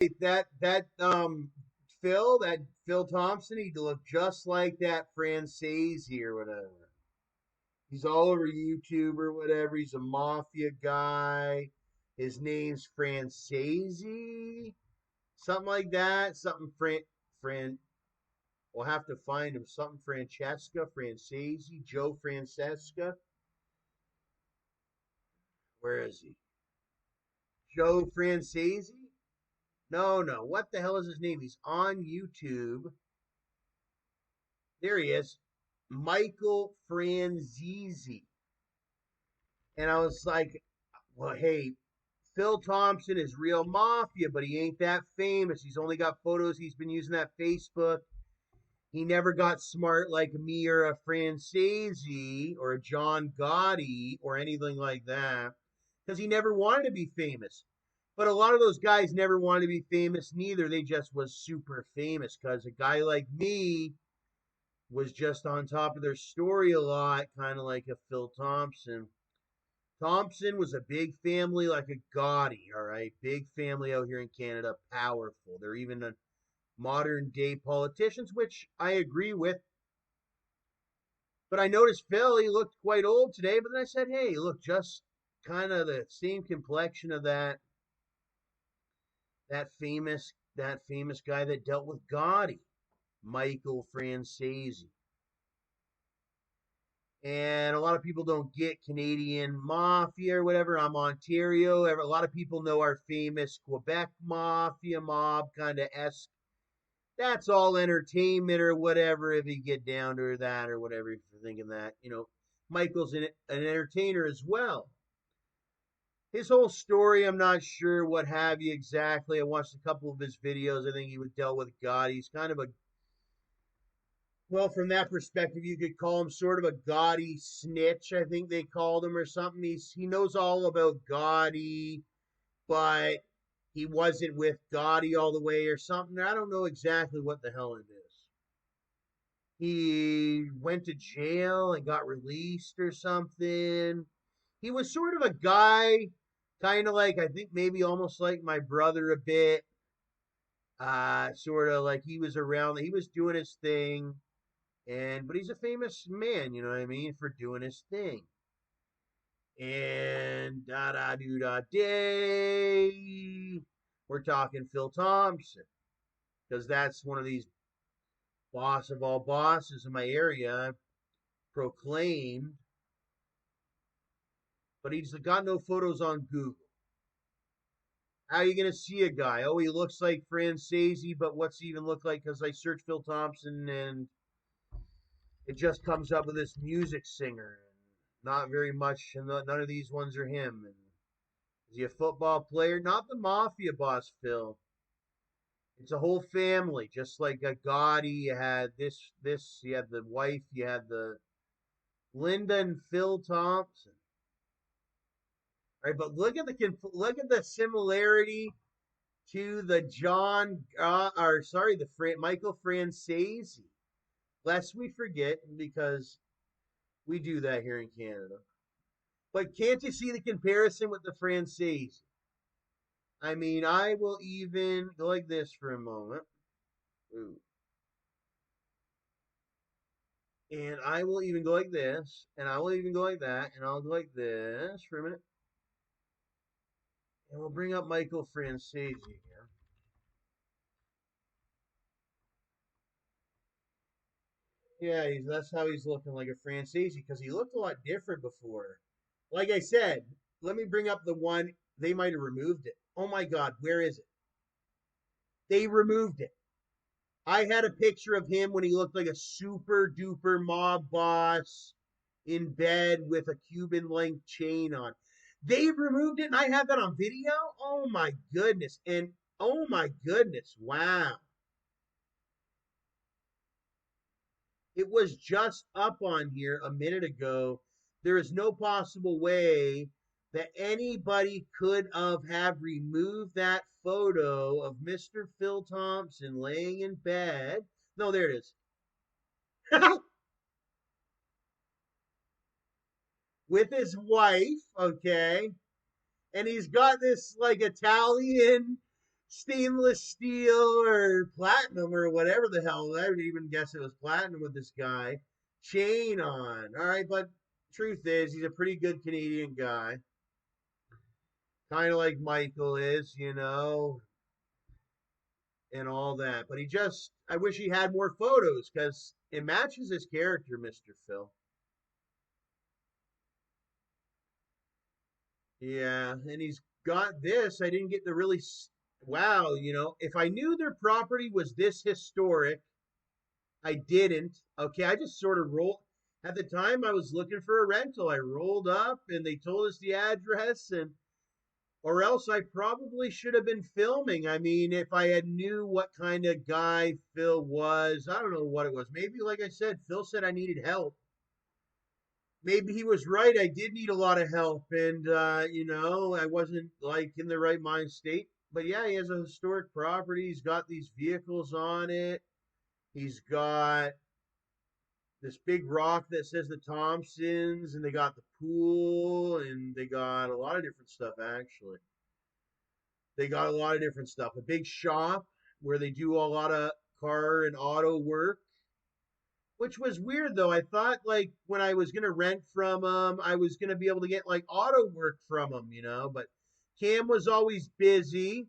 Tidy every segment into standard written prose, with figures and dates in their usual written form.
Phil Thompson, he looked just like that Francesi or whatever. He's all over YouTube or whatever. He's a mafia guy. His name's Francesi, something like that. Something Fran. We'll have to find him. Something Francesca, Francesi, Joe Francesca. Where is he? Joe Francesi? No, no. What the hell is his name? He's on YouTube. There he is. Michael Franzese. And I was like, well, hey, Phil Thompson is real mafia, but he ain't that famous. He's only got photos. He's been using that Facebook. He never got smart like me or a Francesi or a John Gotti or anything like that because he never wanted to be famous. But a lot of those guys never wanted to be famous neither. They just was super famous because a guy like me was just on top of their story a lot, kind of like a Phil Thompson. Thompson was a big family like a Gotti, all right? Big family out here in Canada, powerful. They're even a modern day politicians, which I agree with. But I noticed Phil, he looked quite old today, but then I said, hey, look, just kind of the same complexion of that famous guy that dealt with Gotti, Michael Francesi. And a lot of people don't get Canadian mafia or whatever. I'm Ontario. A lot of people know our famous Quebec mafia mob kind of esque. That's all entertainment or whatever if you get down to that or whatever if you're thinking that. Michael's an entertainer as well. His whole story, I'm not sure what have you exactly. I watched a couple of his videos. I think he would dealt with God. He's kind of a well, from that perspective, you could call him sort of a gaudy snitch. I think they called him or something. He knows all about Gotti, but he wasn't with Gotti all the way or something. I don't know exactly what the hell it is. He went to jail and got released or something. He was sort of a guy, kind of like I think maybe almost like my brother a bit. Sort of like he was around. He was doing his thing but he's a famous man, you know what I mean, for doing his thing. And da da do da day. We're talking Phil Thompson because that's one of these boss of all bosses in my area proclaimed. But he's got no photos on Google. How are you gonna see a guy? Oh, he looks like Francesi, but what's he even look like? Because I searched Phil Thompson and it just comes up with this music singer. Not very much, and none of these ones are him. And is he a football player? Not the mafia boss, Phil. It's a whole family, just like a Gotti. You had this. You had the wife. You had the Linda and Phil Thompson. All right, but look at the similarity to the Michael Francesi. Lest we forget, because we do that here in Canada. But can't you see the comparison with the Francesi? I mean, I will even go like this for a moment. Ooh. And I will even go like this, and I will even go like that, and I'll go like this for a minute. And we'll bring up Michael Francesi here. Yeah, that's how he's looking like a Francesi because he looked a lot different before. Like I said, let me bring up the one they might have removed it. Oh my God, where is it? They removed it. I had a picture of him when he looked like a super duper mob boss in bed with a Cuban link chain on. They removed it and I have that on video. Oh my goodness. And oh my goodness. Wow. It was just up on here a minute ago. There is no possible way that anybody could have removed that photo of Mr. Phil Thompson laying in bed. No, there it is. With his wife, okay? And he's got this like Italian stainless steel or platinum or whatever the hell. I would even guess it was platinum with this guy. Chain on. All right, but truth is, he's a pretty good Canadian guy. Kind of like Michael is, and all that. But I wish he had more photos because it matches his character, Mr. Phil. Yeah, and he's got this. I didn't get to really, wow, if I knew their property was this historic, I didn't. Okay, I just sort of rolled. At the time, I was looking for a rental. I rolled up and they told us the address, and or else I probably should have been filming. I mean, if I had knew what kind of guy Phil was, I don't know what it was. Maybe, like I said, Phil said I needed help. Maybe he was right. I did need a lot of help, and I wasn't like in the right mind state. But yeah, he has a historic property. He's got these vehicles on it. He's got this big rock that says the Thompsons, and they got the pool, and they got a lot of different stuff actually. They got a lot of different stuff. A big shop where they do a lot of car and auto work, which was weird though. I thought like when I was gonna rent from them, I was gonna be able to get like auto work from them. But Cam was always busy.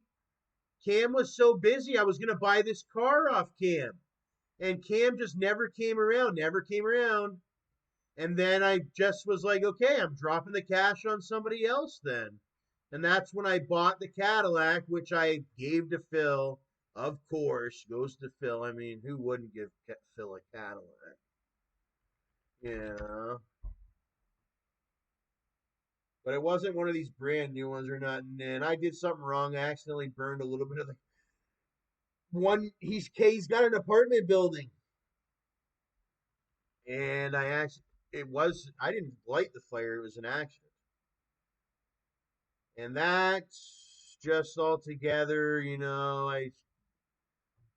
Cam was so busy, I was gonna buy this car off Cam, and Cam just never came around, never came around. And then I just was like, okay, I'm dropping the cash on somebody else then. And that's when I bought the Cadillac, which I gave to Phil. Of course, goes to Phil. I mean, who wouldn't give Phil a Cadillac? Yeah. But it wasn't one of these brand new ones or nothing. And I did something wrong. I accidentally burned a little bit of the one. He's got an apartment building, and I didn't light the fire. It was an accident. And that's just all together, I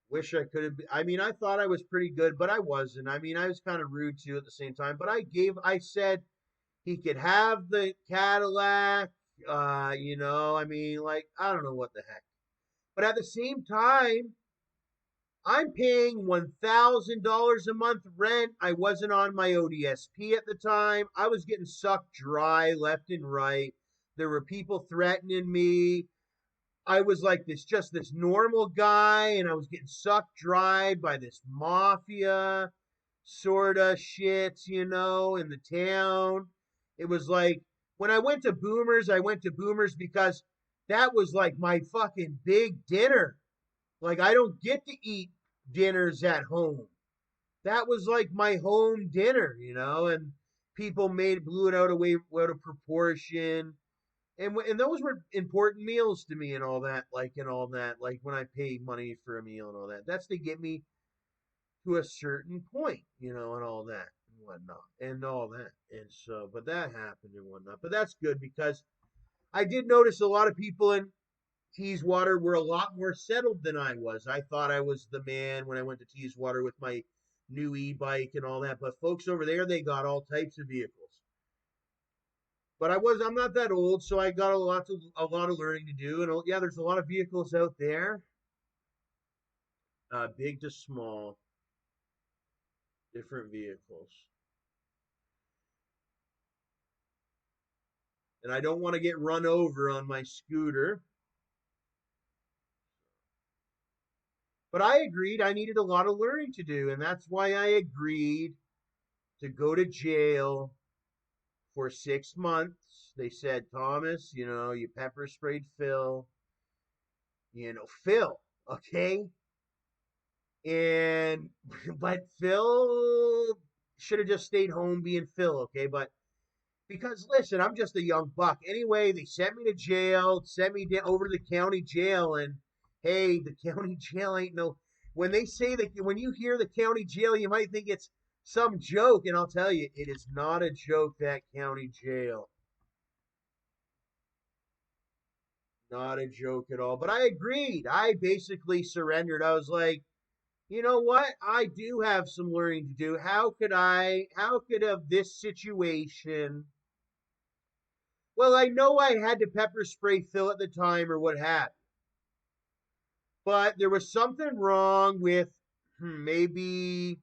wish I could have been. I mean, I thought I was pretty good, but I wasn't. I mean, I was kind of rude too at the same time. But I said he could have the Cadillac. I mean, like, I don't know what the heck. But at the same time, I'm paying $1,000 a month rent. I wasn't on my ODSP at the time. I was getting sucked dry left and right. There were people threatening me. I was like this normal guy, and I was getting sucked dry by this mafia sort of shit, in the town. It was like when I went to Boomers because that was like my fucking big dinner. Like I don't get to eat dinners at home. That was like my home dinner, and people blew it out of proportion, and those were important meals to me and all that, like when I pay money for a meal and all that. That's to get me to a certain point, and all that and whatnot and all that. And so, but that happened and whatnot. But that's good because I did notice a lot of people in Teeswater were a lot more settled than I was. I thought I was the man when I went to Teeswater with my new e-bike and all that. But folks over there, they got all types of vehicles. But I'm not that old, so I got a lot of learning to do. And yeah, there's a lot of vehicles out there, big to small, different vehicles. And I don't want to get run over on my scooter. But I agreed I needed a lot of learning to do, and that's why I agreed to go to jail for 6 months. They said, Thomas, you pepper sprayed Phil. Phil, okay? And, but Phil should have just stayed home being Phil, okay? But because, listen, I'm just a young buck. Anyway, they sent me to jail, sent me over to the county jail, and hey, the county jail ain't no. When they say that, when you hear the county jail, you might think it's some joke, and I'll tell you, it is not a joke, that county jail. Not a joke at all. But I agreed. I basically surrendered. I was like, you know what? I do have some learning to do. How could of this situation? Well, I know I had to pepper spray Phil at the time or what have you. But there was something wrong with maybe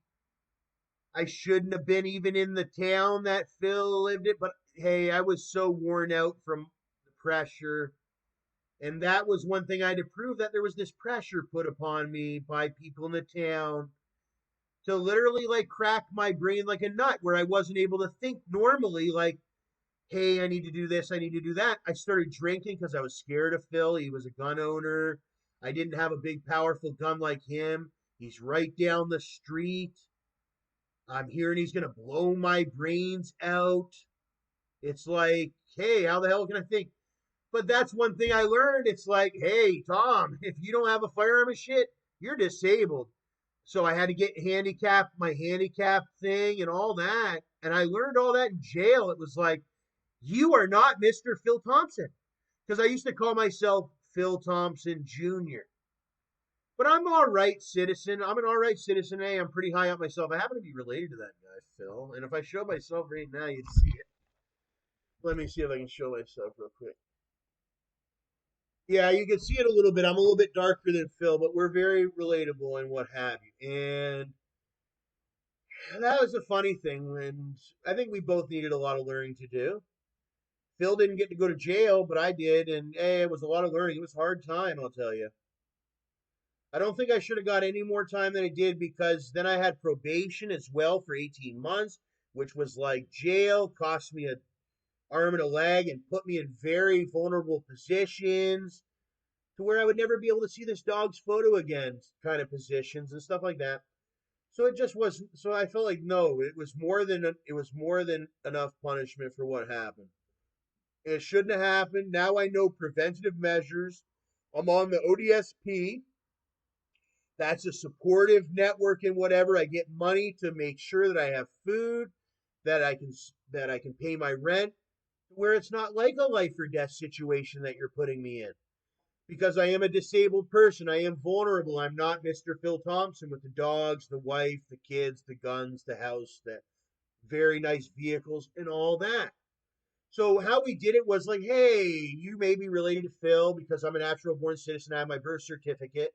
I shouldn't have been even in the town that Phil lived in. But hey, I was so worn out from the pressure. And that was one thing I had to prove, that there was this pressure put upon me by people in the town to literally like crack my brain like a nut, where I wasn't able to think normally, like, hey, I need to do this, I need to do that. I started drinking because I was scared of Phil. He was a gun owner. I didn't have a big, powerful gun like him. He's right down the street. I'm hearing he's going to blow my brains out. It's like, hey, how the hell can I think? But that's one thing I learned. It's like, hey, Tom, if you don't have a firearm and shit, you're disabled. So I had to get my handicap thing and all that. And I learned all that in jail. It was like, you are not Mr. Phil Thompson. Because I used to call myself Phil Thompson Jr. But I'm an all right citizen. I'm an all right citizen. Hey, I'm pretty high up myself. I happen to be related to that guy, Phil. And if I show myself right now, you'd see it. Let me see if I can show myself real quick. Yeah, you can see it a little bit. I'm a little bit darker than Phil, but we're very relatable and what have you. And that was a funny thing. And I think we both needed a lot of learning to do. Phil didn't get to go to jail, but I did. And hey, it was a lot of learning. It was a hard time, I'll tell you. I don't think I should have got any more time than I did, because then I had probation as well for 18 months, which was like jail, cost me an arm and a leg, and put me in very vulnerable positions to where I would never be able to see this dog's photo again, kind of positions and stuff like that. So it just wasn't. So I felt like no, it was more than enough punishment for what happened. It shouldn't have happened. Now I know preventative measures. I'm on the ODSP. That's a supportive network and whatever. I get money to make sure that I have food, that I can pay my rent, where it's not like a life or death situation that you're putting me in. Because I am a disabled person, I am vulnerable. I'm not Mr. Phil Thompson with the dogs, the wife, the kids, the guns, the house, the very nice vehicles, and all that. So how we did it was like, hey, you may be related to Phil because I'm a natural born citizen. I have my birth certificate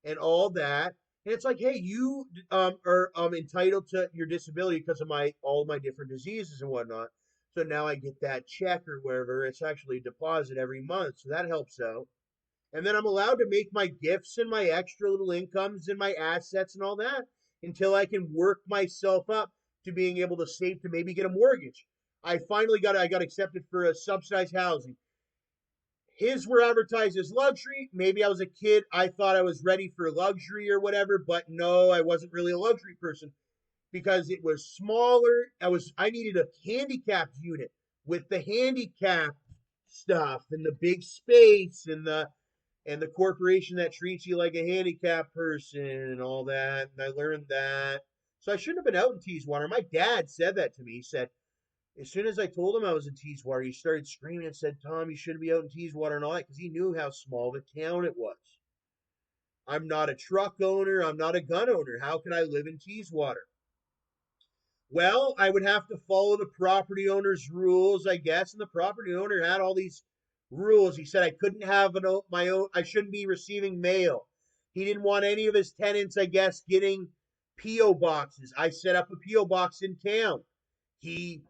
and all that. And it's like, hey, you are entitled to your disability because of my all my different diseases and whatnot. So now I get that check or whatever. It's actually a deposit every month, so that helps out. And then I'm allowed to make my gifts and my extra little incomes and my assets and all that until I can work myself up to being able to save to maybe get a mortgage. I got accepted for a subsidized housing. His were advertised as luxury. Maybe I was a kid. I thought I was ready for luxury or whatever, but no, I wasn't really a luxury person because it was smaller. I needed a handicapped unit with the handicap stuff and the big space and the corporation that treats you like a handicapped person and all that. And I learned that. So I shouldn't have been out in Teeswater. My dad said that to me. He said, as soon as I told him I was in Teeswater, he started screaming and said, Tom, you shouldn't be out in Teeswater and all that, because he knew how small of a town it was. I'm not a truck owner. I'm not a gun owner. How can I live in Teeswater? Well, I would have to follow the property owner's rules, I guess. And the property owner had all these rules. He said I couldn't have my own, I shouldn't be receiving mail. He didn't want any of his tenants, I guess, getting P.O. boxes. I set up a P.O. box in town. He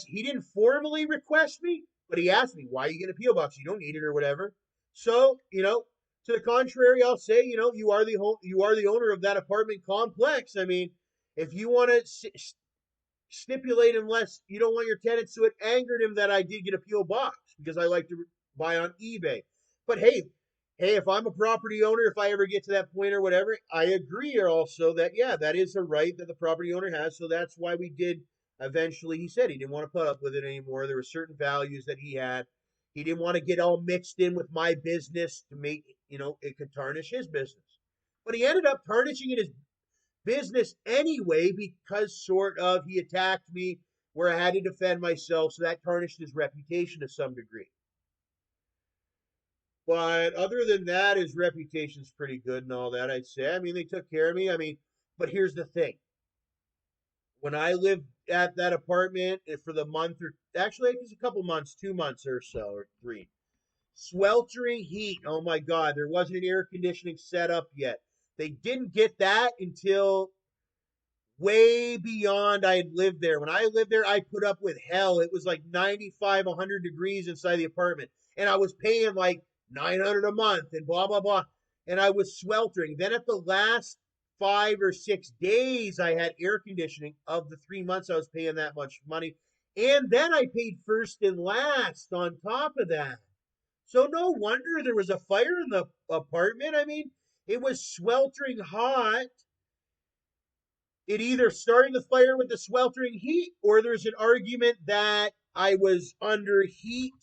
he didn't formally request me, but he asked me, why are you getting a P.O. box? You don't need it or whatever. So, to the contrary, I'll say, you are the owner of that apartment complex. I mean, if you want to stipulate, unless you don't want your tenants to, it angered him that I did get a P.O. box because I like to buy on eBay. But hey, if I'm a property owner, if I ever get to that point or whatever, I agree also that, yeah, that is a right that the property owner has. So that's why we did eventually. He said he didn't want to put up with it anymore. There were certain values that he had. He didn't want to get all mixed in with my business to make, it could tarnish his business. But he ended up tarnishing his business anyway because sort of he attacked me where I had to defend myself, so that tarnished his reputation to some degree. But other than that, his reputation's pretty good and all that, I'd say. I mean, they took care of me. I mean, but here's the thing. When I lived at that apartment for the month, or actually it was a couple months, 2 months or so, or three. Sweltering heat. Oh my God, there wasn't an air conditioning set up yet. They didn't get that until way beyond I had lived there. When I lived there, I put up with hell. It was like 95, 100 degrees inside the apartment. And I was paying like 900 a month and blah, blah, blah. And I was sweltering. Then at the last 5 or 6 days, I had air conditioning. Of the 3 months, I was paying that much money. And then I paid first and last on top of that. So no wonder there was a fire in the apartment. I mean, it was sweltering hot. It either started the fire with the sweltering heat, or there's an argument that I was under heat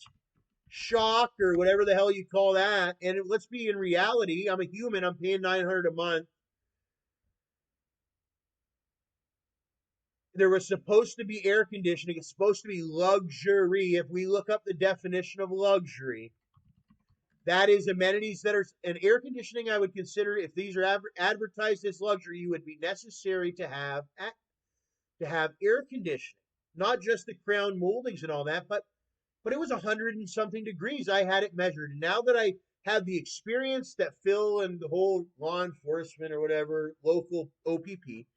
shock or whatever the hell you call that. And let's be in reality, I'm a human. I'm paying 900 a month. There was supposed to be air conditioning. It's supposed to be luxury. If we look up the definition of luxury, that is amenities that are an air conditioning. I would consider if these are advertised as luxury, you would be necessary to have air conditioning, not just the crown moldings and all that, but it was 100 and something degrees. I had it measured. And now that I have the experience that Phil and the whole law enforcement or whatever local OPP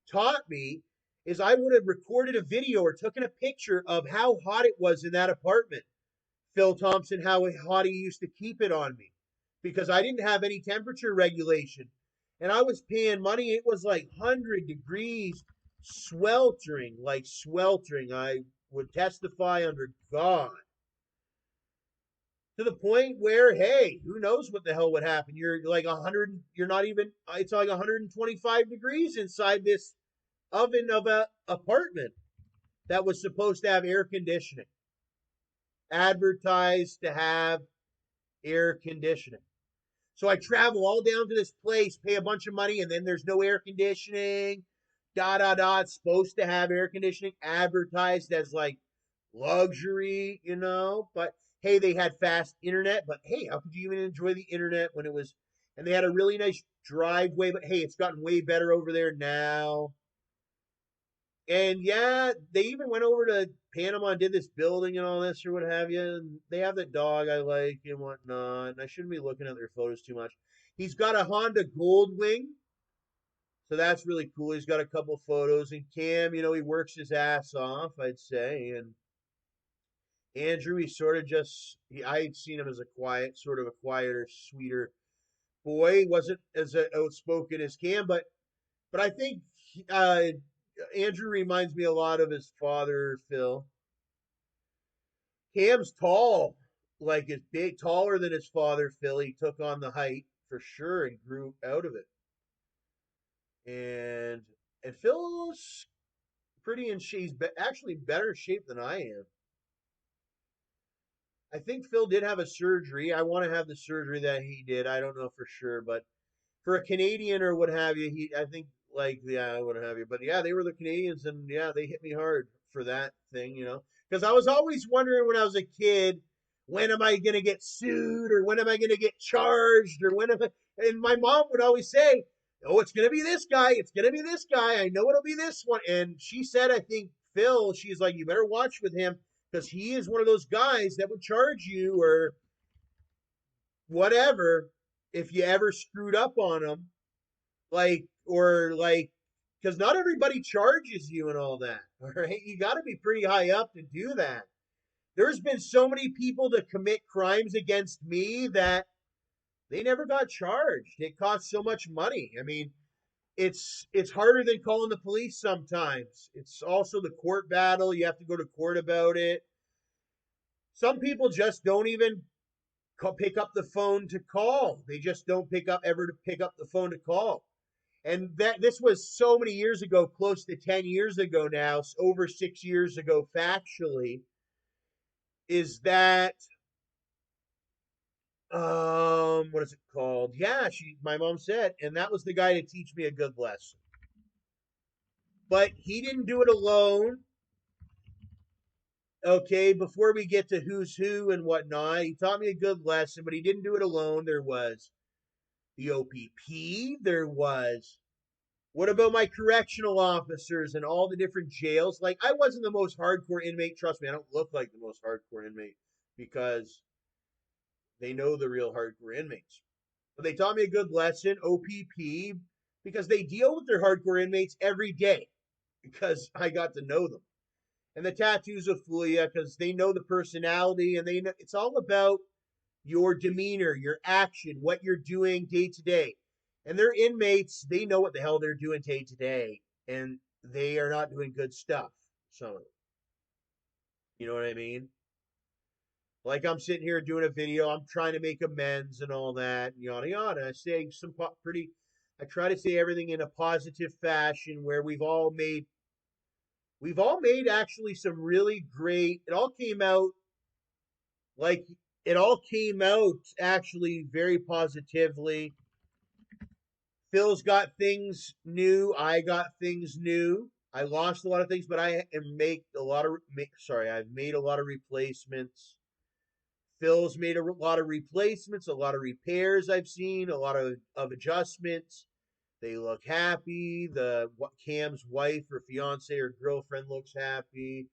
taught me, is I would have recorded a video or taken a picture of how hot it was in that apartment. Phil Thompson, how hot he used to keep it on me because I didn't have any temperature regulation. And I was paying money. It was like 100 degrees, sweltering, like sweltering. I would testify under God. To the point where, hey, who knows what the hell would happen? You're like 100, you're not even, it's like 125 degrees inside this oven of a apartment that was supposed to have air conditioning, advertised to have air conditioning. So I travel all down to this place, pay a bunch of money, and then there's no air conditioning. Da da da. It's supposed to have air conditioning, advertised as like luxury, you know. But hey, they had fast internet. But hey, how could you even enjoy the internet when it was? And they had a really nice driveway. But hey, it's gotten way better over there now. And yeah, they even went over to Panama and did this building and all this or what have you. And they have that dog I like and whatnot. And I shouldn't be looking at their photos too much. He's got a Honda Goldwing. So that's really cool. He's got a couple photos. And Cam, you know, he works his ass off, I'd say. And Andrew, he sort of just, I'd seen him as a quiet, sort of a quieter, sweeter boy. He wasn't as outspoken as Cam, but I think Andrew reminds me a lot of his father, Phil. Cam's tall, like is big, taller than his father, Phil. He took on the height for sure and grew out of it. And Phil's pretty in shape. He's actually better shape than I am. I think Phil did have a surgery. I want to have the surgery that he did. I don't know for sure, but for a Canadian or what have you, I think like yeah, what have you. But yeah, they were the Canadians, and yeah, they hit me hard for that thing, you know, because I was always wondering when I was a kid, when am I gonna get sued or when am I gonna get charged or when am I? And my mom would always say, "Oh, it's gonna be this guy. It's gonna be this guy. I know it'll be this one." And she said, I think Phil, she's like, you better watch with him because he is one of those guys that would charge you or whatever if you ever screwed up on him like or like because not everybody charges you and all that. All right, you got to be pretty high up to do that. There's been so many people to commit crimes against me that they never got charged. It costs so much money. I mean, it's harder than calling the police sometimes. It's also the court battle. You have to go to court about it. Some people just don't even pick up the phone to call. They just don't pick up the phone to call. And that this was so many years ago, close to 10 years ago now, over 6 years ago, factually, is that what is it called? Yeah, my mom said, and that was the guy to teach me a good lesson. But he didn't do it alone. Okay, before we get to who's who and whatnot, he taught me a good lesson, but he didn't do it alone. There was the OPP, there was what about my correctional officers and all the different jails? Like, I wasn't the most hardcore inmate. Trust me, I don't look like the most hardcore inmate because They know the real hardcore inmates. But they taught me a good lesson, OPP, because they deal with their hardcore inmates every day because I got to know them. And the tattoos will fool you because they know the personality and they know it's all about your demeanor, your action, what you're doing day to day. And they're inmates, they know what the hell they're doing day to day, and they are not doing good stuff. So, you know what I mean? Like I'm sitting here doing a video, I'm trying to make amends and all that, and yada yada. I say some pretty, I try to say everything in a positive fashion where we've all made actually some really great. It all came out like it all came out actually very positively. Phil's got things new. I got things new. I lost a lot of things, but I am make a lot of sorry. I've made a lot of replacements. Phil's made a lot of replacements, a lot of repairs. I've seen a lot of adjustments. They look happy. The Cam's wife or fiance or girlfriend looks happy.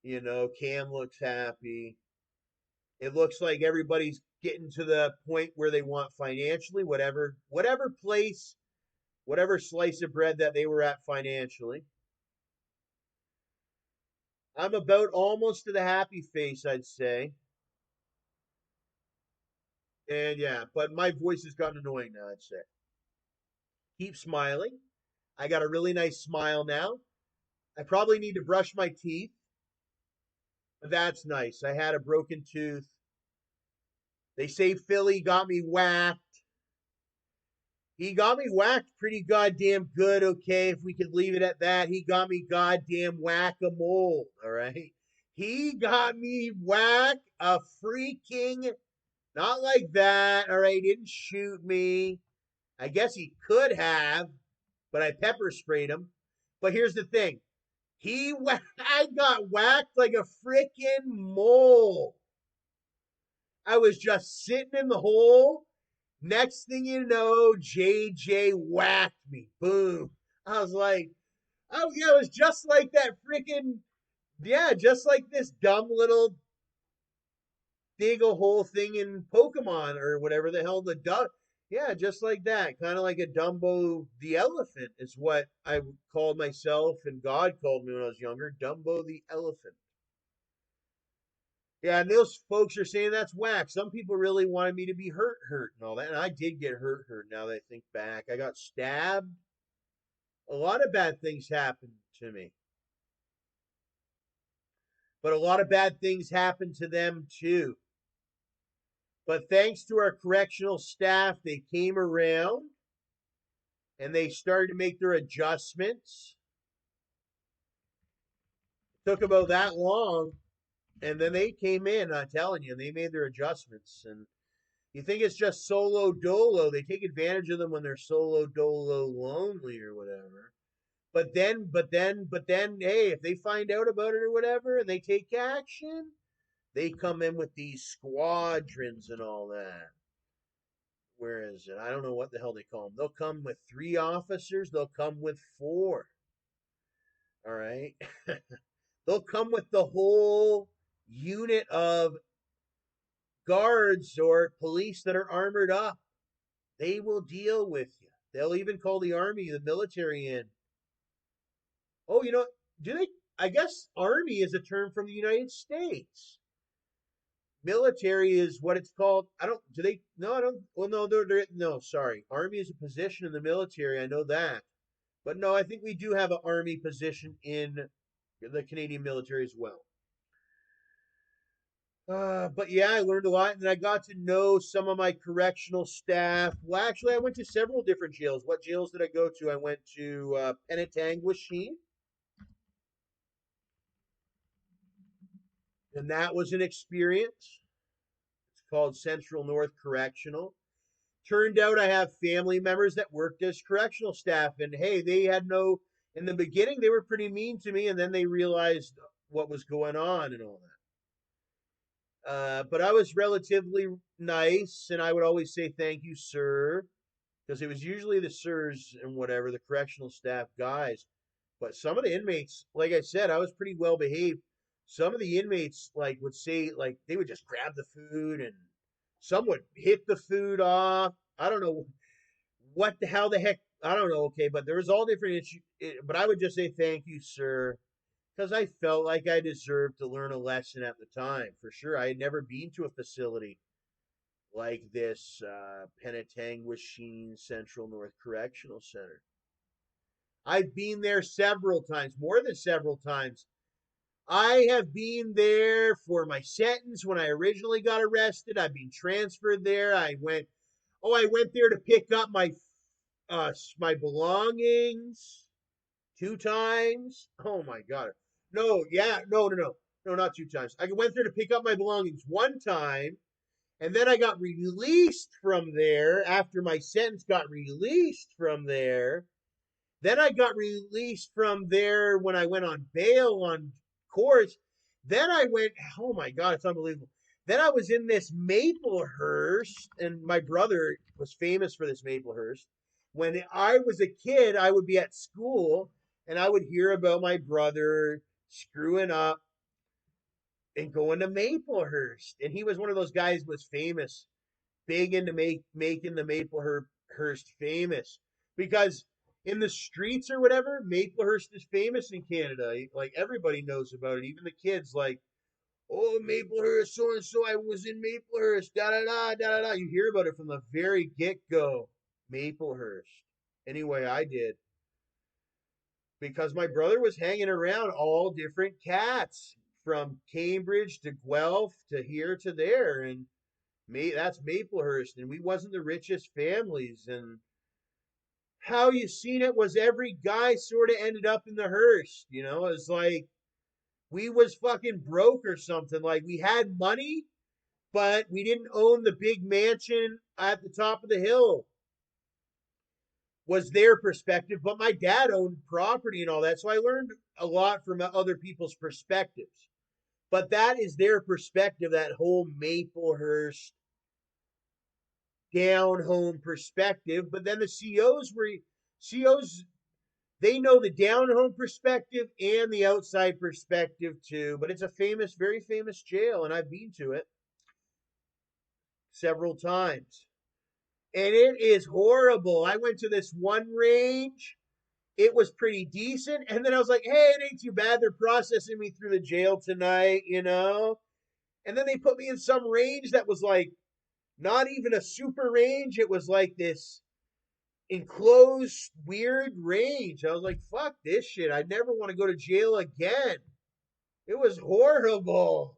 You know, Cam looks happy. It looks like everybody's getting to the point where they want financially, whatever place, whatever slice of bread that they were at financially. I'm about almost to the happy face, I'd say. And yeah, but my voice has gotten annoying now, I'd say. Keep smiling. I got a really nice smile now. I probably need to brush my teeth, but that's nice. I had a broken tooth. They say Philly got me whacked. He got me whacked pretty goddamn good, okay? If we could leave it at that. He got me goddamn whack-a-mole, all right? He got me whack a freaking, not like that, all right? He didn't shoot me. I guess he could have, but I pepper sprayed him. But here's the thing. I got whacked like a freaking mole. I was just sitting in the hole. Next thing you know, JJ whacked me. Boom. I was like, oh yeah, it was just like that freaking, yeah, just like this dumb little dig a hole thing in Pokemon or whatever the hell the duck. Yeah, just like that. Kind of like a Dumbo the elephant is what I called myself, and God called me when I was younger. Dumbo the elephant. Yeah, and those folks are saying that's whack. Some people really wanted me to be hurt, and all that. And I did get hurt. Now that I think back, I got stabbed. A lot of bad things happened to me, but a lot of bad things happened to them too. But thanks to our correctional staff, they came around and they started to make their adjustments. It took about that long, and then they came in, I'm telling you, and they made their adjustments. And you think it's just solo dolo. They take advantage of them when they're solo dolo lonely or whatever. But then, hey, if they find out about it or whatever and they take action, they come in with these squadrons and all that. Where is it? I don't know what the hell they call them. They'll come with 3 officers. They'll come with 4. All right. They'll come with the whole unit of guards or police that are armored up. They will deal with you. They'll even call the army, the military in. Oh, do they? I guess army is a term from the United States. Military is what it's called. I don't. Do they? No, I don't. Well, no, no. Sorry, army is a position in the military. I know that, but no, I think we do have an army position in the Canadian military as well. But yeah, I learned a lot, and I got to know some of my correctional staff. Well, actually, I went to several different jails. What jails did I go to? I went to Penetanguishene, and that was an experience. It's called Central North Correctional. Turned out I have family members that worked as correctional staff, and hey, they had no. In the beginning, they were pretty mean to me, and then they realized what was going on and all that. But I was relatively nice, and I would always say thank you, sir, because it was usually the sirs and whatever, the correctional staff guys. But some of the inmates, like I said, I was pretty well behaved. Some of the inmates like would say like they would just grab the food and Some would hit the food off. I don't know what the how the heck. I don't know. Okay, but there was all different issues. But I would just say thank you, sir, because I felt like I deserved to learn a lesson at the time. For sure, I had never been to a facility like this Penetangwishing Central North Correctional Center. I've been there several times, more than several times. I have been there for my sentence when I originally got arrested. I've been transferred there. I went there to pick up my belongings two times. Oh my god. No, yeah, no. No, not two times. I went there to pick up my belongings one time, and then I got released from there after my sentence got released from there. Then I got released from there when I went on bail on course. Then I went, oh my God, it's unbelievable. Then I was in this Maplehurst, and my brother was famous for this Maplehurst. When I was a kid, I would be at school and I would hear about my brother screwing up and going to Maplehurst. And he was one of those guys who was famous, big into making the Maplehurst famous. Because in the streets or whatever, Maplehurst is famous in Canada. Like everybody knows about it. Even the kids, like, oh, Maplehurst, so and so, I was in Maplehurst, da da da da da. You hear about it from the very get go. Maplehurst. Anyway, I did because my brother was hanging around all different cats from Cambridge to Guelph to here to there, and that's Maplehurst, and we wasn't the richest families, and how you seen it was every guy sort of ended up in the hearse. It's like we was fucking broke or something. Like we had money, but we didn't own the big mansion at the top of the hill. Was their perspective, but my dad owned property and all that, so I learned a lot from other people's perspectives. But that is their perspective, that whole Maplehurst down home perspective. But then the COs, they know the down home perspective and the outside perspective too. But it's a famous, very famous jail, and I've been to it several times. And it is horrible. I went to this one range. It was pretty decent. And then I was like, hey, it ain't too bad. They're processing me through the jail tonight. And then they put me in some range that was like not even a super range. It was like this enclosed weird range. I was like, fuck this shit. I never want to go to jail again. It was horrible.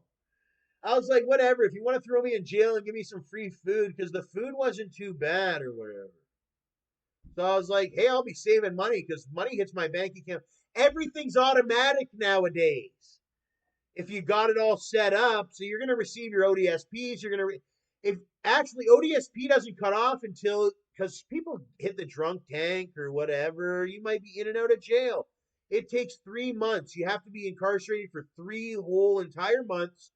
I was like, whatever. If you want to throw me in jail and give me some free food, because the food wasn't too bad or whatever. So I was like, hey, I'll be saving money because money hits my bank account. Everything's automatic nowadays. If you got it all set up, so you're going to receive your ODSPs. If actually ODSP doesn't cut off until, because people hit the drunk tank or whatever, you might be in and out of jail. It takes 3 months. You have to be incarcerated for 3 whole entire months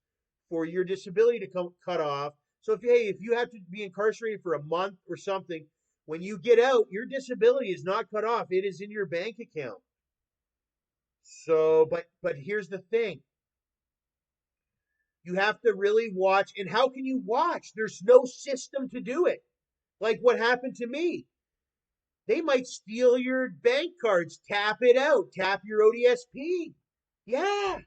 for your disability to cut off. So if you have to be incarcerated for a month or something, when you get out, your disability is not cut off. It is in your bank account. So, but here's the thing. You have to really watch. And how can you watch? There's no system to do it. Like what happened to me. They might steal your bank cards, tap it out, tap your ODSP. Yeah.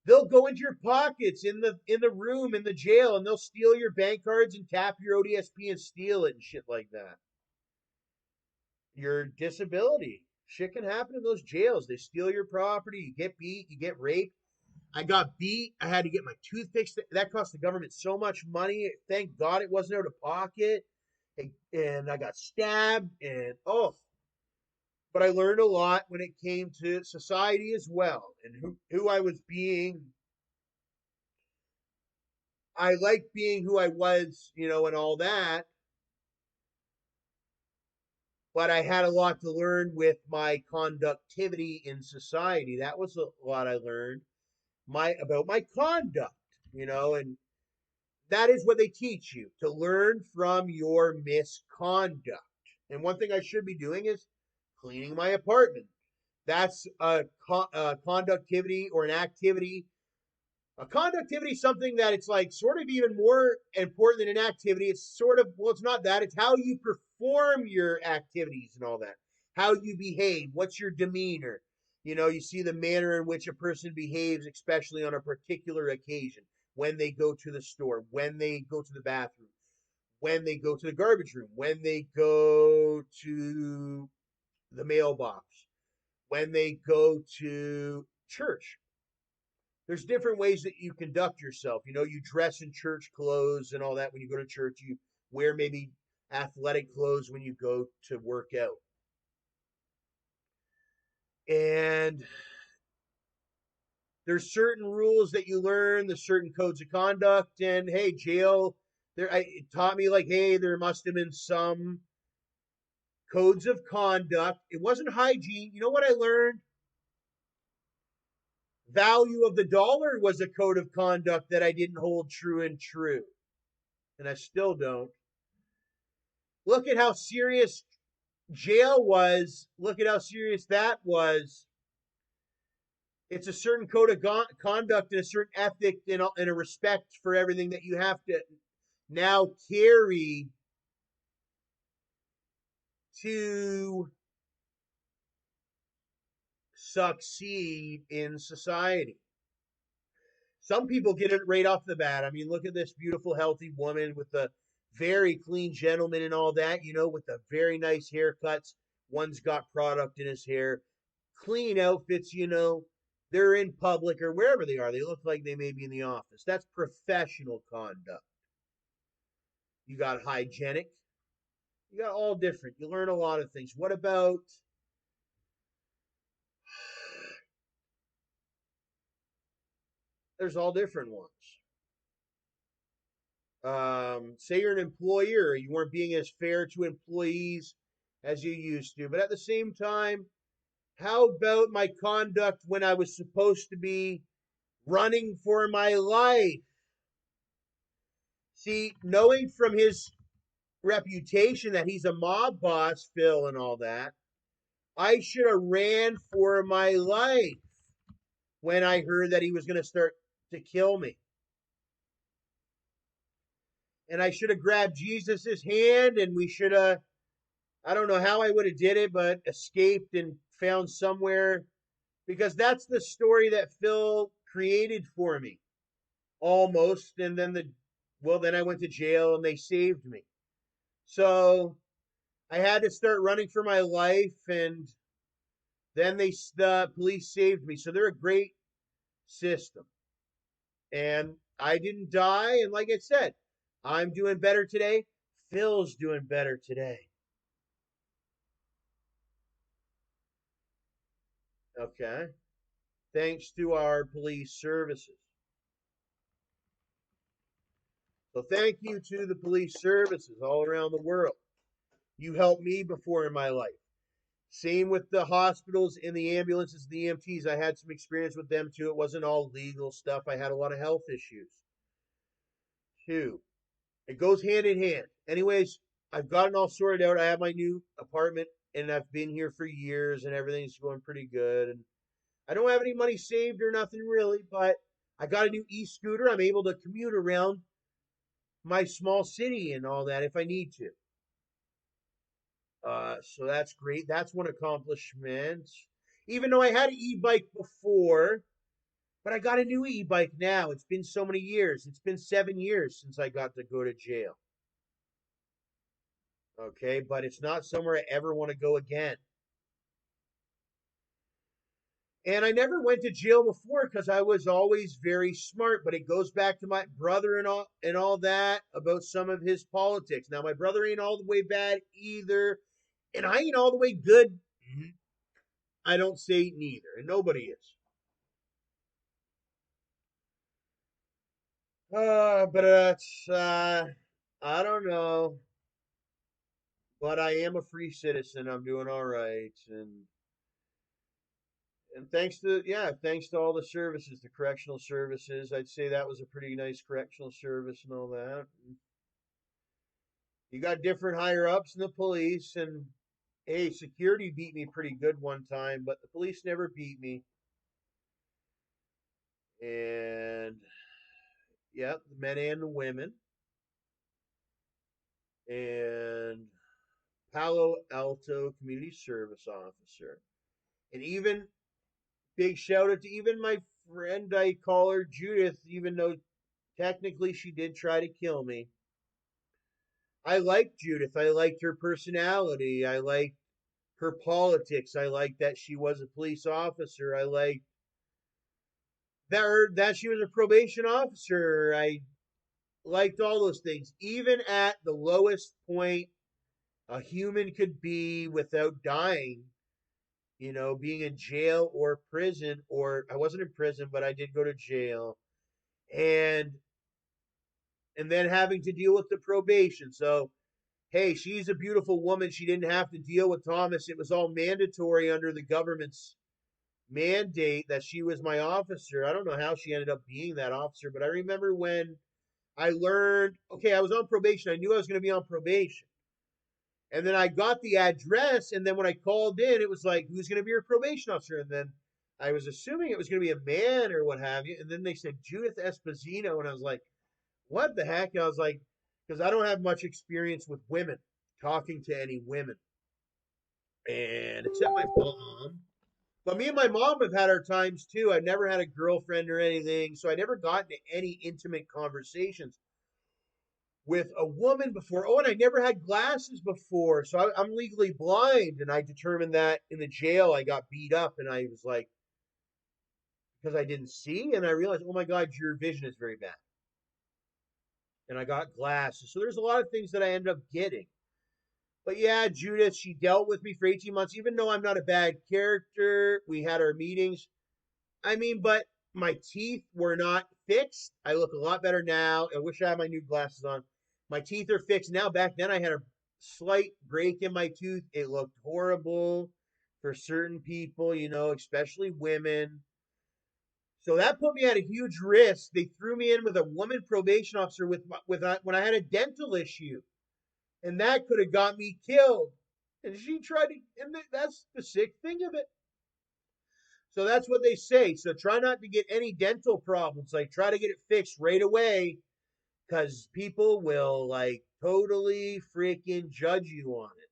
They'll go into your pockets in the room in the jail, and they'll steal your bank cards and tap your ODSP and steal it and shit like that. Your disability. Shit can happen in those jails. They steal your property, you get beat, you get raped. I got beat. I had to get my tooth fixed. That cost the government so much money. Thank God it wasn't out of pocket. And I got stabbed and but I learned a lot when it came to society as well and who I was being. I liked being who I was, and all that. But I had a lot to learn with my conductivity in society. That was a lot I learned about my conduct, and that is what they teach you, to learn from your misconduct. And one thing I should be doing is cleaning my apartment. That's a conductivity or an activity A conductivity is something that it's like sort of even more important than an activity. It's sort of, well, it's not that. It's how you perform your activities and all that. How you behave. What's your demeanor? You see the manner in which a person behaves, especially on a particular occasion. When they go to the store, when they go to the bathroom, when they go to the garbage room, when they go to the mailbox, when they go to church. There's different ways that you conduct yourself. You dress in church clothes and all that when you go to church. You wear maybe athletic clothes when you go to work out. And there's certain rules that you learn, there's certain codes of conduct. And hey, jail, it taught me like, hey, there must have been some codes of conduct. It wasn't hygiene. You know what I learned? Value of the dollar was a code of conduct that I didn't hold true and true. And I still don't. Look at how serious jail was. Look at how serious that was. It's a certain code of conduct and a certain ethic and a respect for everything that you have to now carry to succeed in society. Some people get it right off the bat. I mean, look at this beautiful, healthy woman with the very clean gentleman and all that, with the very nice haircuts. One's got product in his hair, clean outfits, they're in public or wherever they are. They look like they may be in the office. That's professional conduct. You got hygienic. You got all different. You learn a lot of things. What about there's all different ones. Say you're an employer, you weren't being as fair to employees as you used to. But at the same time, how about my conduct when I was supposed to be running for my life? See, knowing from his reputation that he's a mob boss, Phil, and all that, I should have ran for my life when I heard that he was going to start to kill me. And I should have grabbed Jesus's hand and we should have, I don't know how I would have did it, but escaped and found somewhere because that's the story that Phil created for me almost. And then then I went to jail and they saved me. So I had to start running for my life and then the police saved me. So they're a great system. And I didn't die. And like I said, I'm doing better today. Phil's doing better today. Okay. Thanks to our police services. So thank you to the police services all around the world. You helped me before in my life. Same with the hospitals and the ambulances, the EMTs. I had some experience with them too. It wasn't all legal stuff. I had a lot of health issues too. It goes hand in hand. Anyways, I've gotten all sorted out. I have my new apartment and I've been here for years and everything's going pretty good. And I don't have any money saved or nothing really, but I got a new e-scooter. I'm able to commute around my small city and all that if I need to. So that's great. That's one accomplishment. Even though I had an e-bike before, but I got a new e-bike now. It's been so many years. It's been 7 years since I got to go to jail. Okay, but it's not somewhere I ever want to go again. And I never went to jail before because I was always very smart. But it goes back to my brother and all that about some of his politics. Now my brother ain't all the way bad either, and I ain't all the way good. I don't say neither, and nobody is. But I don't know. But I am a free citizen. I'm doing all right, and thanks to all the services, the correctional services. I'd say that was a pretty nice correctional service and all that. You got different higher ups in the police, and hey, security beat me pretty good one time, but the police never beat me. and yeah, the men and the women, and Palo Alto community service officer, and even big shout out to even my friend. I call her Judith, even though technically she did try to kill me. I liked Judith. I liked her personality. I liked her politics. I liked that she was a police officer. I liked that she was a probation officer. I liked all those things. Even at the lowest point a human could be without dying, being in jail or prison, or I wasn't in prison, but I did go to jail. And then having to deal with the probation. So, hey, she's a beautiful woman. She didn't have to deal with Thomas. It was all mandatory under the government's mandate that she was my officer. I don't know how she ended up being that officer, but I remember when I learned, okay, I was on probation. I knew I was going to be on probation. And then I got the address, and then when I called in, it was like, who's going to be your probation officer? And then I was assuming it was going to be a man or what have you. And then they said Judith Esposito, and I was like, what the heck? And I was like, because I don't have much experience with women, talking to any women, and except my mom. But me and my mom have had our times too. I've never had a girlfriend or anything, so I never got into any intimate conversations with a woman before. Oh, and I never had glasses before, so I'm legally blind. And I determined that in the jail I got beat up, and I was like, because I didn't see, and I realized, oh my God, your vision is very bad. And I got glasses, so there's a lot of things that I ended up getting. But yeah, Judith, she dealt with me for 18 months, even though I'm not a bad character. We had our meetings. I mean, but my teeth were not fixed. I look a lot better now. I wish I had my new glasses on. My teeth are fixed now. Back then, I had a slight break in my tooth. It looked horrible for certain people, especially women. So that put me at a huge risk. They threw me in with a woman probation officer when I had a dental issue, and that could have got me killed. And she tried to, and that's the sick thing of it. So that's what they say. So try not to get any dental problems. Like try to get it fixed right away because people will like totally freaking judge you on it.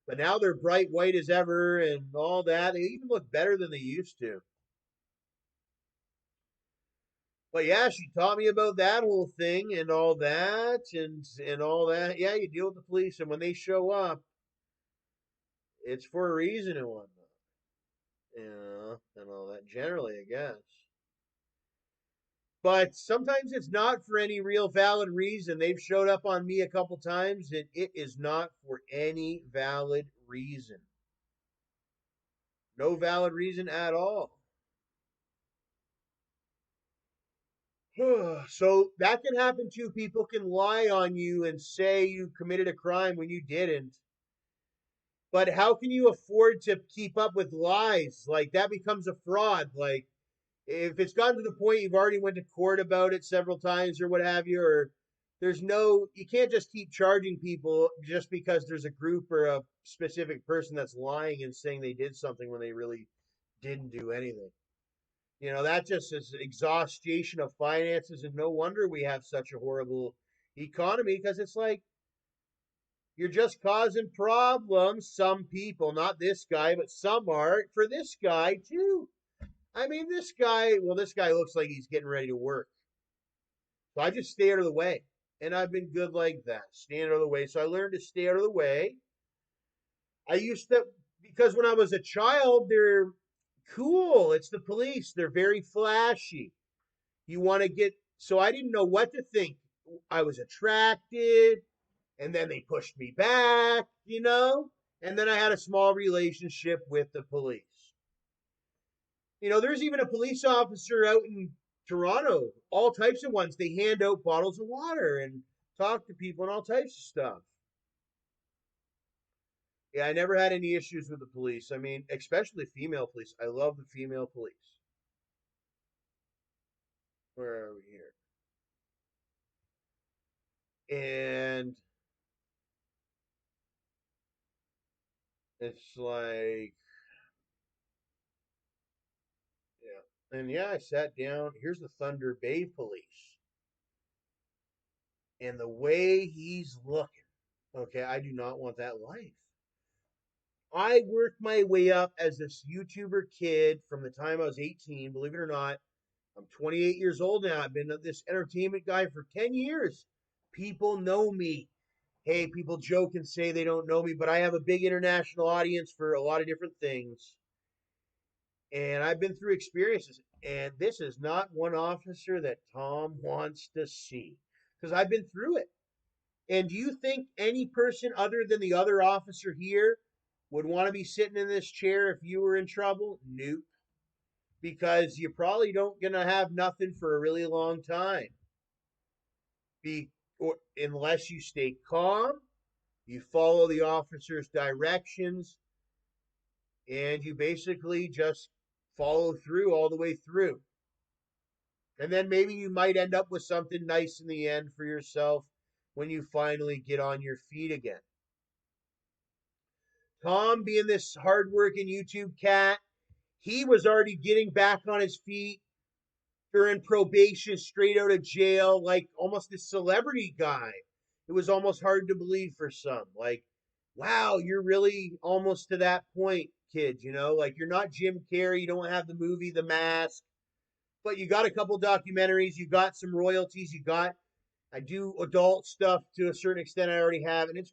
But now they're bright white as ever and all that. They even look better than they used to. But yeah, she taught me about that whole thing and all that and all that. Yeah, you deal with the police, and when they show up, it's for a reason and whatnot. And all that. Generally, I guess. But sometimes it's not for any real valid reason. They've showed up on me a couple times, and it is not for any valid reason. No valid reason at all. So that can happen too. People can lie on you and say you committed a crime when you didn't. But how can you afford to keep up with lies? Like that becomes a fraud. Like if it's gotten to the point you've already went to court about it several times or what have you, or you can't just keep charging people just because there's a group or a specific person that's lying and saying they did something when they really didn't do anything. That just is exhaustion of finances, and no wonder we have such a horrible economy because it's like you're just causing problems. Some people, not this guy, but some are for this guy too. I mean, this guy looks like he's getting ready to work. So I just stay out of the way. And I've been good like that, staying out of the way. So I learned to stay out of the way. I used to, because when I was a child, they're cool. It's the police. They're very flashy. You want to so I didn't know what to think. I was attracted, and then they pushed me back. And then I had a small relationship with the police. There's even a police officer out in Toronto, all types of ones. They hand out bottles of water and talk to people and all types of stuff. Yeah, I never had any issues with the police. I mean, especially female police. I love the female police. Where are we here? And it's like, yeah. And yeah, I sat down. Here's the Thunder Bay Police. And the way he's looking, okay, I do not want that life. I worked my way up as this YouTuber kid from the time I was 18. Believe it or not, I'm 28 years old now. I've been this entertainment guy for 10 years. People know me. Hey, people joke and say they don't know me, but I have a big international audience for a lot of different things. And I've been through experiences. And this is not one officer that Tom wants to see because I've been through it. And do you think any person other than the other officer here would want to be sitting in this chair if you were in trouble? Nope. Because you probably don't gonna have nothing for a really long time. Or unless you stay calm, you follow the officer's directions, and you basically just follow through all the way through. And then maybe you might end up with something nice in the end for yourself when you finally get on your feet again. Tom, being this hardworking YouTube cat, he was already getting back on his feet during probation, straight out of jail, like almost a celebrity guy. It was almost hard to believe for some. Like, wow, you're really almost to that point, kid. Like you're not Jim Carrey. You don't have the movie The Mask, but you got a couple documentaries. You got some royalties. I do adult stuff to a certain extent. I already have, and it's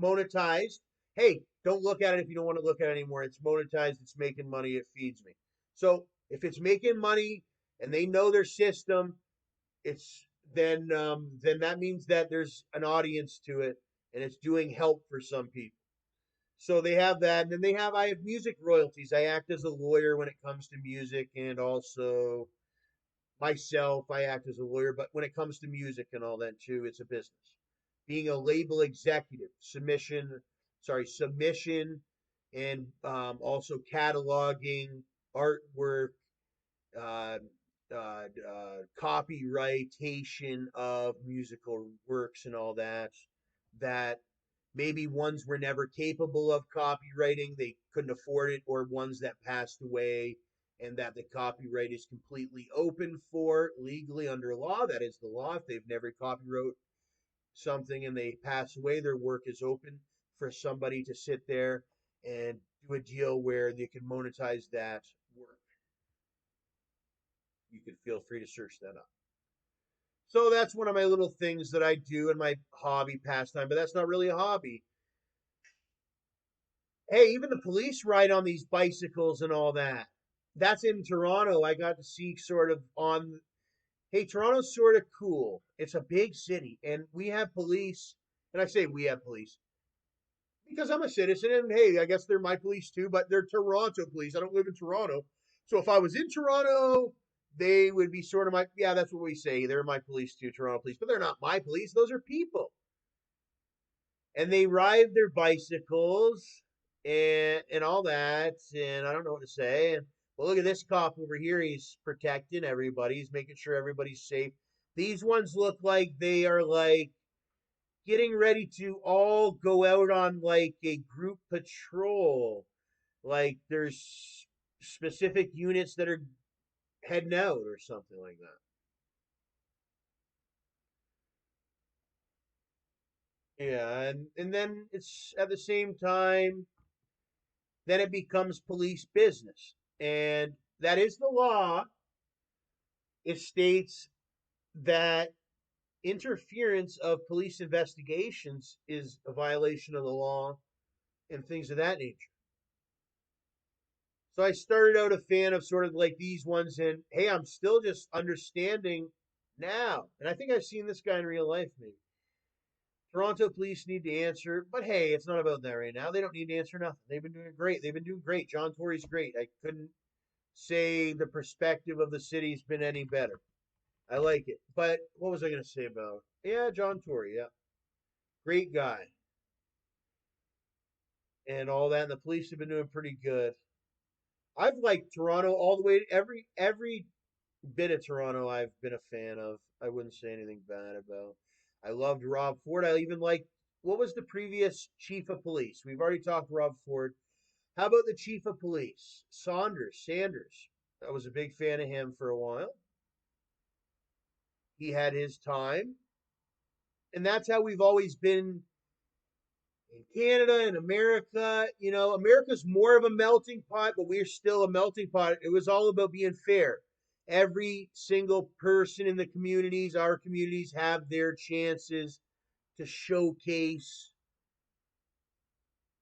monetized. Hey, don't look at it if you don't want to look at it anymore. It's monetized. It's making money. It feeds me. So if it's making money and they know their system, it's then that means that there's an audience to it and it's doing help for some people. So they have that, and then I have music royalties. I act as a lawyer when it comes to music, and also myself, I act as a lawyer, but when it comes to music and all that too, it's a business. Being a label executive, submission, and also cataloging, artwork, uh, copyrightation of musical works and all that. That maybe ones were never capable of copywriting, they couldn't afford it, or ones that passed away and that the copyright is completely open for legally under law. That is the law. If they've never copyright something and they pass away, their work is open for somebody to sit there and do a deal where they can monetize that work. You can feel free to search that up. So that's one of my little things that I do in my hobby pastime, but that's not really a hobby. Hey, even the police ride on these bicycles and all that. That's in Toronto. I got to see sort of on. Hey, Toronto's sort of cool. It's a big city, and we have police. And I say we have police because I'm a citizen, and hey, I guess they're my police too, but they're Toronto police. I don't live in Toronto. So if I was in Toronto, they would be sort of my, yeah, that's what we say. They're my police too, Toronto police, but they're not my police. Those are people. And they ride their bicycles and all that. And I don't know what to say. And well, look at this cop over here. He's protecting everybody. He's making sure everybody's safe. These ones look like they are like getting ready to all go out on like a group patrol. Like there's specific units that are heading out or something like that. Yeah, and then it's at the same time, then it becomes police business. And that is the law. It states that interference of police investigations is a violation of the law and things of that nature. So I started out a fan of sort of like these ones, and hey, I'm still just understanding now. And I think I've seen this guy in real life, maybe. Toronto police need to answer, but hey, it's not about that right now. They don't need to answer nothing. They've been doing great. They've been doing great. John Tory's great. I couldn't say the perspective of the city's been any better. I like it. But what was I going to say about? Yeah, John Tory. Yeah, great guy and all that. And the police have been doing pretty good. I've liked Toronto all the way. Every bit of Toronto I've been a fan of. I wouldn't say anything bad about. I loved Rob Ford. I even liked, what was the previous chief of police? We've already talked Rob Ford. How about the chief of police? Sanders. I was a big fan of him for a while. He had his time, and that's how we've always been in Canada and America. You know, America's more of a melting pot, but we're still a melting pot. It was all about being fair. Every single person in the communities, our communities, have their chances to showcase,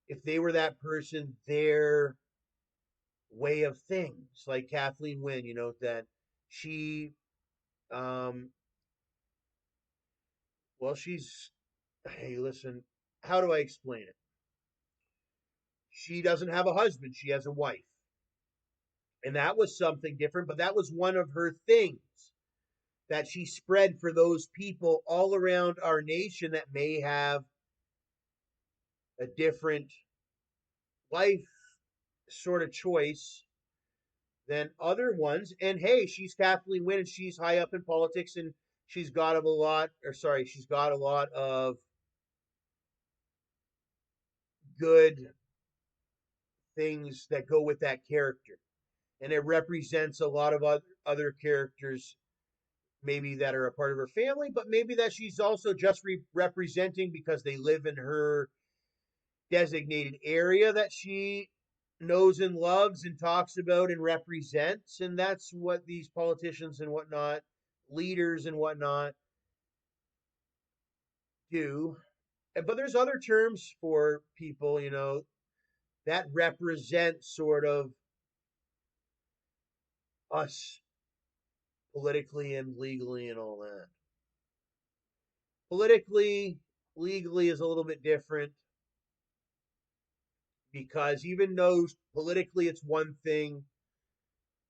if they were that person, their way of things. Like Kathleen Wynne, you know, that she, um, well, she's, hey, listen, how do I explain it? She doesn't have a husband, she has a wife. And that was something different, but that was one of her things that she spread for those people all around our nation that may have a different life sort of choice than other ones. And hey, she's Kathleen Wynne and she's high up in politics and she's got a lot of good things that go with that character. And it represents a lot of other characters, maybe that are a part of her family, but maybe that she's also just representing because they live in her designated area that she knows and loves and talks about and represents. And that's what these politicians and whatnot, leaders and whatnot, do. But there's other terms for people, you know, that represent sort of us politically and legally and all that. Politically, legally is a little bit different because even though politically it's one thing,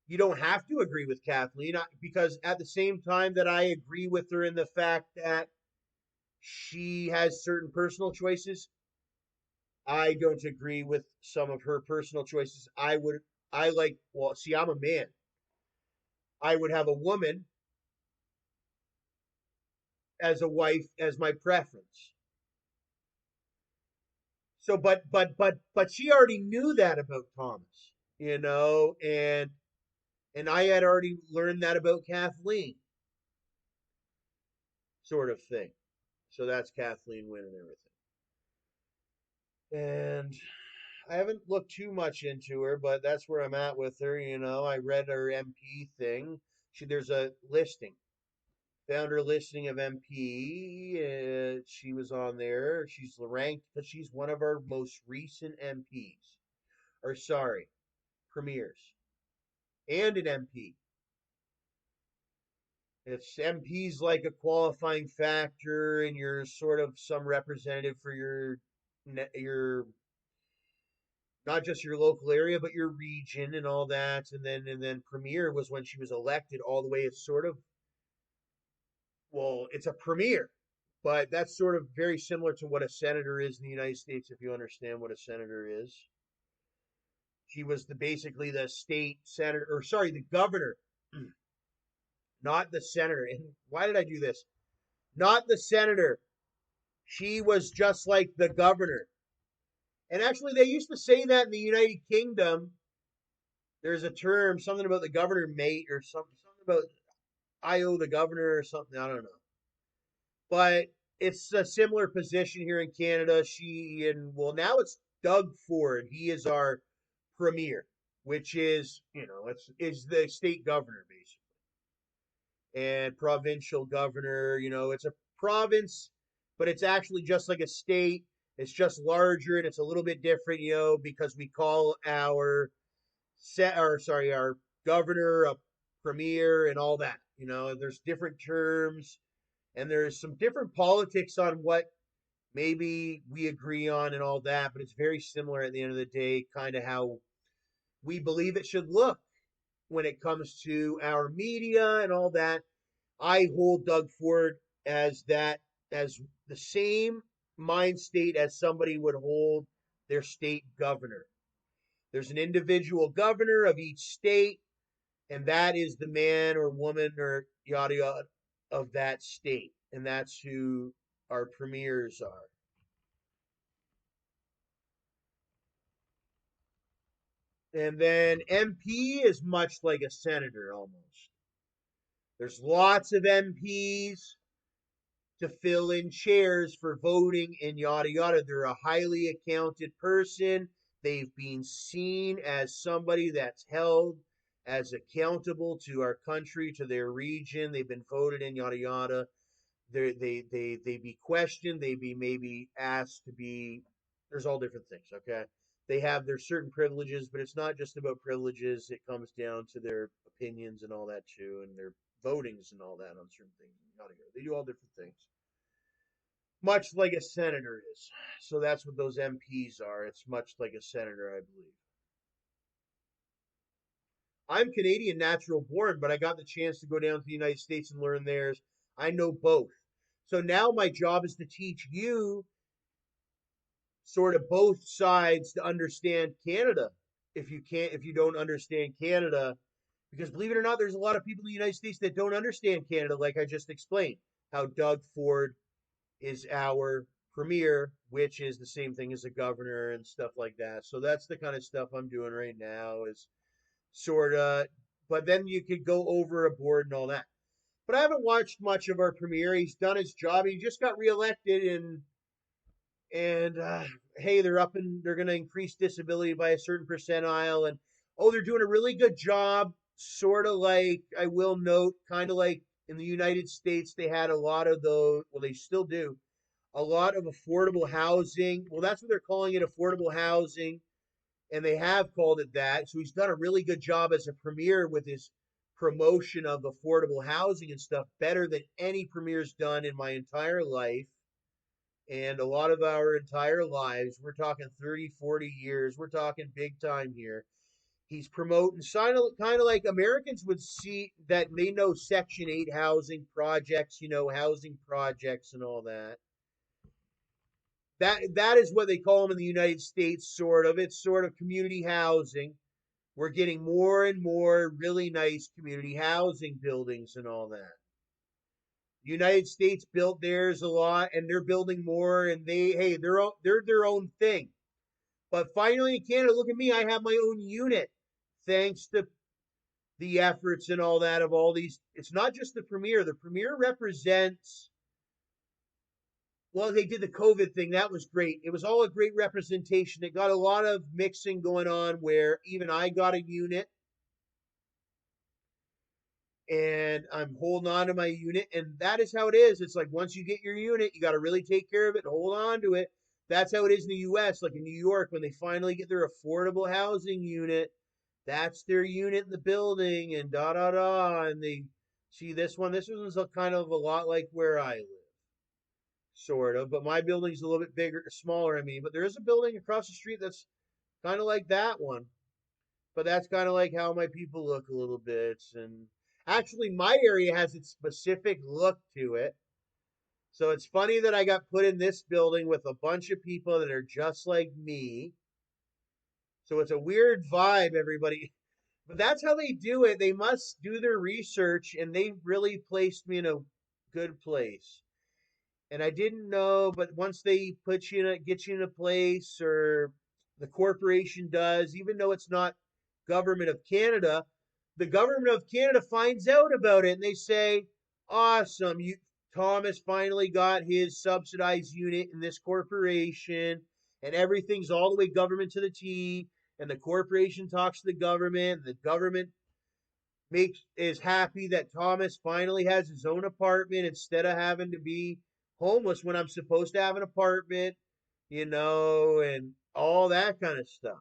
you don't have to agree with Kathleen because at the same time that I agree with her in the fact that she has certain personal choices, I don't agree with some of her personal choices. See, I'm a man. I would have a woman as a wife as my preference. So, but she already knew that about Thomas, you know, and I had already learned that about Kathleen, sort of thing. So that's Kathleen Wynne and everything. And I haven't looked too much into her, but that's where I'm at with her. You know, I read her MP thing. There's a listing, found her listing of MP. She was on there. She's ranked because she's one of our most recent MPs, or sorry, premiers, and an MP. It's MP's like a qualifying factor, and you're sort of some representative for your not just your local area, but your region and all that. And then premier was when she was elected all the way. It's sort of, well, it's a premier, but that's sort of very similar to what a senator is in the United States, if you understand what a senator is. She was basically the state senator, or sorry, the governor, not the senator. And why did I do this? Not the senator. She was just like the governor. And actually, they used to say that in the United Kingdom. There's a term, something about the governor mate, or something about I owe the governor or something. I don't know. But it's a similar position here in Canada. Well, now it's Doug Ford. He is our premier, which is, you know, it's the state governor basically, and provincial governor. You know, it's a province, but it's actually just like a state. It's just larger and it's a little bit different, you know, because we call our governor a premier and all that. You know, there's different terms and there's some different politics on what maybe we agree on and all that, but it's very similar at the end of the day, kind of how we believe it should look when it comes to our media and all that. I hold Doug Ford as the same mind state as somebody would hold their state governor. There's an individual governor of each state, and that is the man or woman or yada yada of that state, and that's who our premiers are. And then MP is much like a senator almost. There's lots of MPs to fill in chairs for voting and yada yada. They're a highly accounted person. They've been seen as somebody that's held as accountable to our country, to their region. They've been voted in, yada yada. They be questioned. They be maybe asked to be. There's all different things. Okay, they have their certain privileges, but it's not just about privileges. It comes down to their opinions and all that too, and their votings and all that on certain things. Yada yada. They do all different things, much like a senator is. So that's what those MPs are. It's much like a senator, I believe. I'm Canadian natural born, but I got the chance to go down to the United States and learn theirs. I know both. So now my job is to teach you sort of both sides to understand Canada. If you don't understand Canada, because believe it or not, there's a lot of people in the United States that don't understand Canada, like I just explained. How Doug Ford is our premier, which is the same thing as a governor and stuff like that. So that's the kind of stuff I'm doing right now is sort of, but then you could go over a board and all that. But I haven't watched much of our premier. He's done his job. He just got reelected and hey, they're going to increase disability by a certain percentile and oh, they're doing a really good job. Sort of like I will note, kind of like in the United States, they had a lot of those. Well, they still do a lot of affordable housing. Well, that's what they're calling it, affordable housing, and they have called it that. So he's done a really good job as a premier with his promotion of affordable housing and stuff, better than any premier's done in my entire life. And a lot of our entire lives, we're talking 30, 40 years, we're talking big time here. He's promoting kind of like Americans would see that they know Section 8 housing projects, housing projects and all that. That is what they call them in the United States, sort of. It's sort of community housing. We're getting more and more really nice community housing buildings and all that. The United States built theirs a lot, and they're building more. And they're their own thing. But finally, in Canada, look at me. I have my own unit, thanks to the efforts and all that of all these. It's not just the premier. The premier represents, well, they did the COVID thing. That was great. It was all a great representation. It got a lot of mixing going on where even I got a unit and I'm holding on to my unit. And that is how it is. It's like once you get your unit, you got to really take care of it and hold on to it. That's how it is in the US. Like in New York, when they finally get their affordable housing unit, that's their unit in the building and da da da. And they see this one. This one's kind of a lot like where I live, sort of. But my building's a little bit bigger, smaller. I mean, but there is a building across the street that's kind of like that one. But that's kind of like how my people look a little bit. And actually, my area has its specific look to it. So it's funny that I got put in this building with a bunch of people that are just like me. So it's a weird vibe, everybody. But that's how they do it. They must do their research, and they really placed me in a good place. And I didn't know, but once they get you in a place, or the corporation does, even though it's not government of Canada, the government of Canada finds out about it, and they say, "Awesome, Thomas finally got his subsidized unit in this corporation, and everything's all the way government to the T." And the corporation talks to the government. The government is happy that Thomas finally has his own apartment instead of having to be homeless when I'm supposed to have an apartment, and all that kind of stuff.